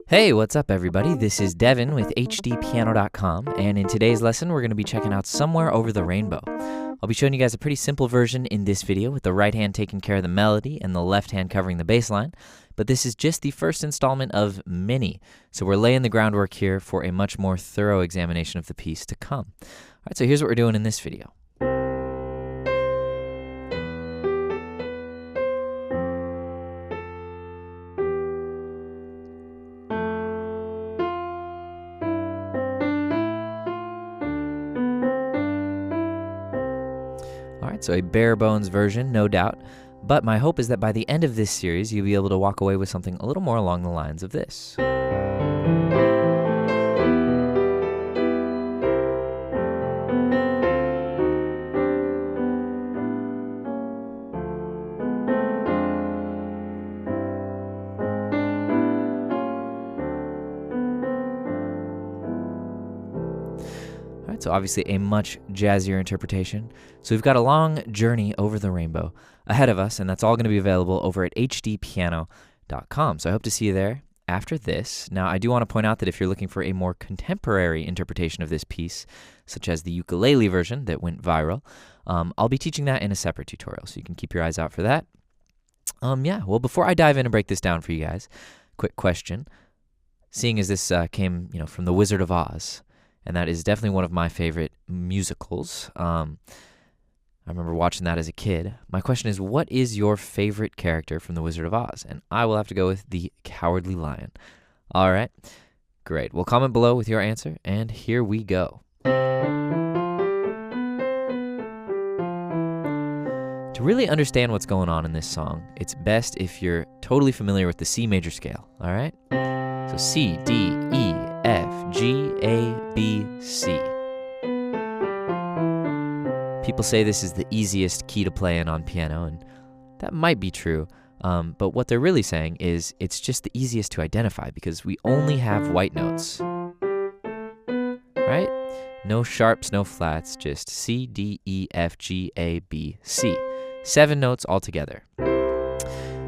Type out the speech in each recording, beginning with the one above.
Hey, what's up everybody? This is Devin with HDpiano.com, and in today's lesson we're going to be checking out Somewhere Over the Rainbow. I'll be showing you guys a pretty simple version in this video with the right hand taking care of the melody and the left hand covering the bass line, but this is just the first installment of many, so we're laying the groundwork here for a much more thorough examination of the piece to come. Alright, so here's what we're doing in this video. Alright, so a bare bones version, no doubt, but my hope is that by the end of this series, you'll be able to walk away with something a little more along the lines of this. So obviously a much jazzier interpretation. So we've got a long journey over the rainbow ahead of us, and that's all going to be available over at HDpiano.com. So I hope to see you there after this. Now, I do want to point out that if you're looking for a more contemporary interpretation of this piece, such as the ukulele version that went viral, I'll be teaching that in a separate tutorial, so you can keep your eyes out for that. Well, before I dive in and break this down for you guys, quick question. Seeing as this came, from The Wizard of Oz, and that is definitely one of my favorite musicals. I remember watching that as a kid. My question is, what is your favorite character from The Wizard of Oz? And I will have to go with the Cowardly Lion. All right, great. Well, comment below with your answer, and here we go. To really understand what's going on in this song, it's best if you're totally familiar with the C major scale, all right? So C, D, E, F, G, A, B, C. People say this is the easiest key to play in on piano, and that might be true, but what they're really saying is it's just the easiest to identify because we only have white notes, right? No sharps, no flats, just C, D, E, F, G, A, B, C. 7 notes altogether.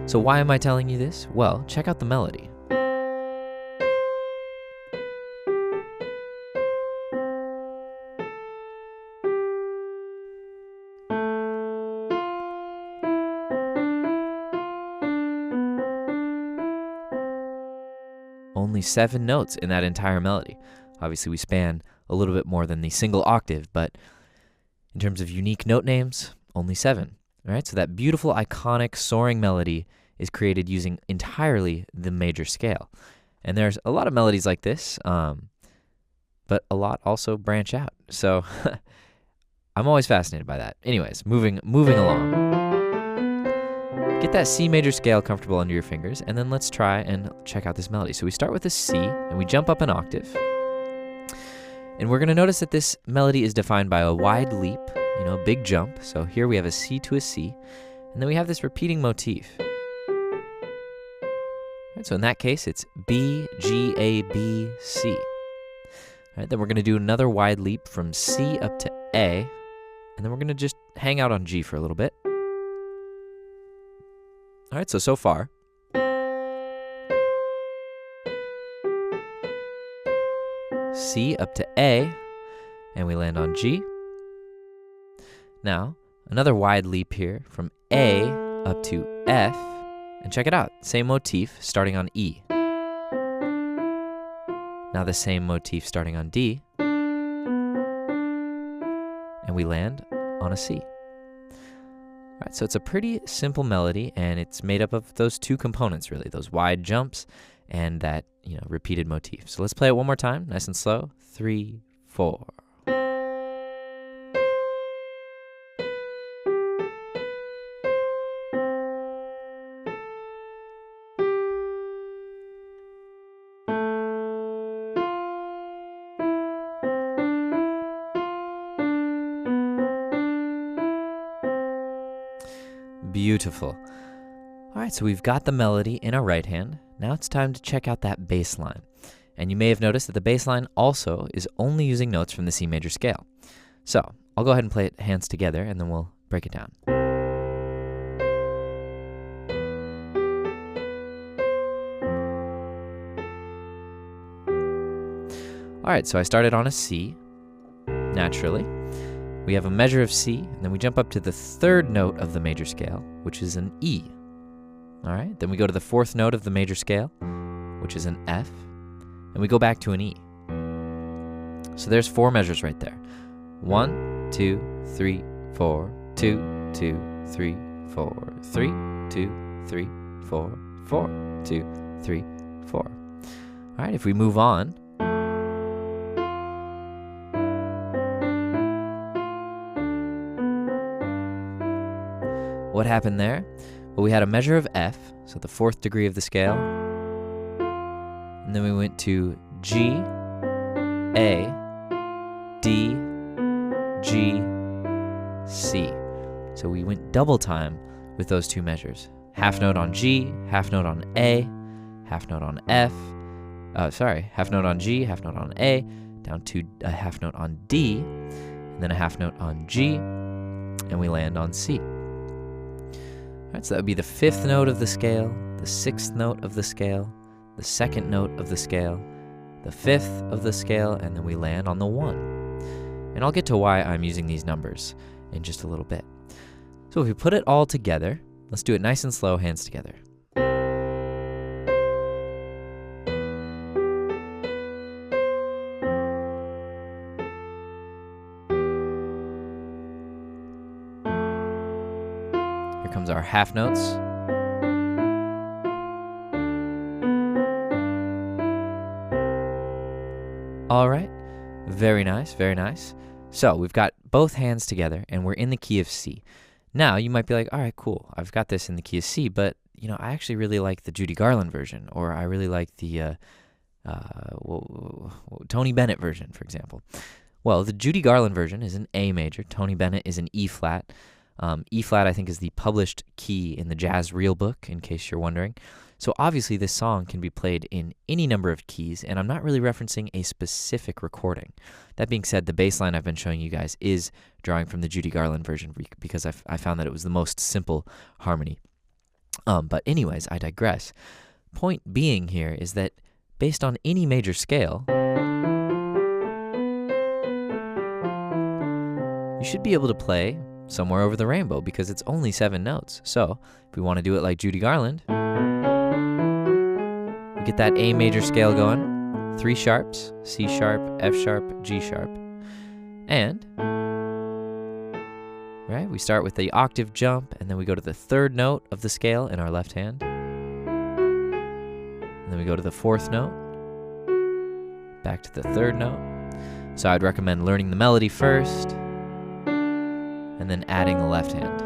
So why am I telling you this? Well, check out the melody. Only 7 notes in that entire melody. Obviously, we span a little bit more than the single octave, but in terms of unique note names, only 7. All right, so that beautiful, iconic, soaring melody is created using entirely the major scale. And there's a lot of melodies like this, but a lot also branch out. So I'm always fascinated by that. Anyways, moving along. Get that C major scale comfortable under your fingers, and then let's try and check out this melody. So we start with a C, and we jump up an octave. And we're going to notice that this melody is defined by a wide leap, a big jump. So here we have a C to a C, and then we have this repeating motif. Right, so in that case, it's B, G, A, B, C. All right, then we're going to do another wide leap from C up to A, and then we're going to just hang out on G for a little bit. All right, so far. C up to A, and we land on G. Now, another wide leap here from A up to F, and check it out, same motif starting on E. Now the same motif starting on D, and we land on a C. All right, so it's a pretty simple melody, and it's made up of those 2 components, really, those wide jumps and that, repeated motif. So let's play it one more time, nice and slow. 3, 4. Beautiful. All right, so we've got the melody in our right hand. Now it's time to check out that bass line. And you may have noticed that the bass line also is only using notes from the C major scale. So I'll go ahead and play it hands together, and then we'll break it down. All right, so I started on a C, naturally. We have a measure of C, and then we jump up to the third note of the major scale, which is an E. All right, then we go to the fourth note of the major scale, which is an F, and we go back to an E. So there's 4 measures right there. 1, 2, 3, 4, 2, 2, 3, 4, 3, 2, 3, 4, 4, 2, 3, 4. All right, if we move on, what happened there? Well, we had a measure of F, so the 4th degree of the scale, and then we went to G, A, D, G, C. So we went double time with those 2 measures. Half note on G, half note on A, half note on F, half note on G, half note on A, down to a half note on D, and then a half note on G, and we land on C. All right, so that would be the 5th note of the scale, the 6th note of the scale, the 2nd note of the scale, the 5th of the scale, and then we land on the 1. And I'll get to why I'm using these numbers in just a little bit. So if we put it all together, let's do it nice and slow, hands together. Here comes our half notes. All right, very nice, very nice. So we've got both hands together and we're in the key of C. Now you might be like, all right, cool, I've got this in the key of C, but you know, I actually really like the Judy Garland version, or I really like the Tony Bennett version, for example. Well, the Judy Garland version is an A major. Tony Bennett is an E flat. E flat, I think, is the published key in the Jazz Real Book, in case you're wondering. So obviously this song can be played in any number of keys, and I'm not really referencing a specific recording. That being said, the bass line I've been showing you guys is drawing from the Judy Garland version because I found that it was the most simple harmony. But anyways, I digress. Point being here is that based on any major scale, you should be able to play Somewhere Over the Rainbow because it's only 7 notes. So if we want to do it like Judy Garland, we get that A major scale going, 3 sharps, C sharp, F sharp, G sharp. And, right, we start with the octave jump, and then we go to the 3rd note of the scale in our left hand. And then we go to the 4th note, back to the 3rd note. So I'd recommend learning the melody first, and then adding the left hand.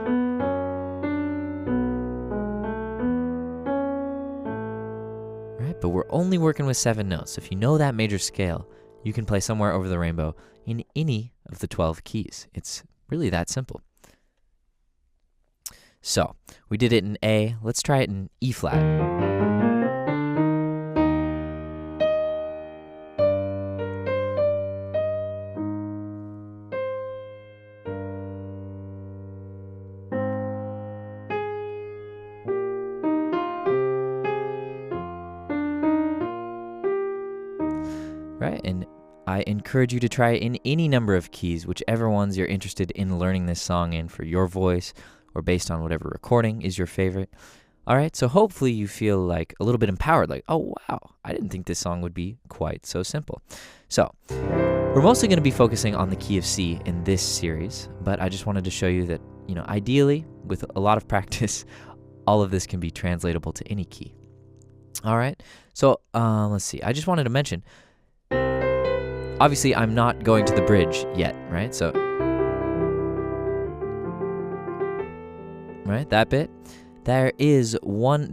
Right, but we're only working with 7 notes. So if you know that major scale, you can play Somewhere Over the Rainbow in any of the 12 keys. It's really that simple. So we did it in A. Let's try it in E flat. Right, and I encourage you to try it in any number of keys, whichever ones you're interested in learning this song in for your voice, or based on whatever recording is your favorite. All right, so hopefully you feel like a little bit empowered, like, oh wow, I didn't think this song would be quite so simple. So we're mostly going to be focusing on the key of C in this series, but I just wanted to show you that, you know, ideally, with a lot of practice, all of this can be translatable to any key. All right, so let's see. I just wanted to mention, obviously, I'm not going to the bridge yet, right? So, right, that bit. There is one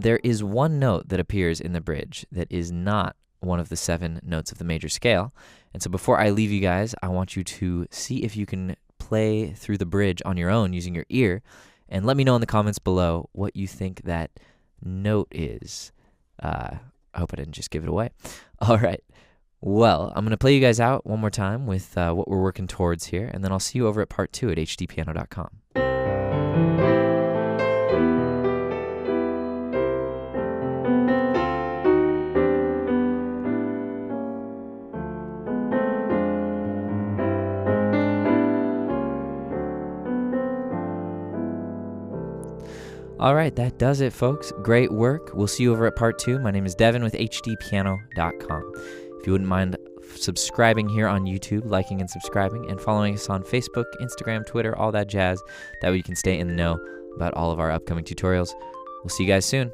note that appears in the bridge that is not one of the 7 notes of the major scale. And so before I leave you guys, I want you to see if you can play through the bridge on your own using your ear, and let me know in the comments below what you think that note is. I hope I didn't just give it away. All right. Well, I'm going to play you guys out one more time with what we're working towards here, and then I'll see you over at part 2 at HDpiano.com. All right, that does it, folks. Great work. We'll see you over at part 2. My name is Devin with HDpiano.com. If you wouldn't mind subscribing here on YouTube, liking and subscribing, and following us on Facebook, Instagram, Twitter, all that jazz. That way you can stay in the know about all of our upcoming tutorials. We'll see you guys soon.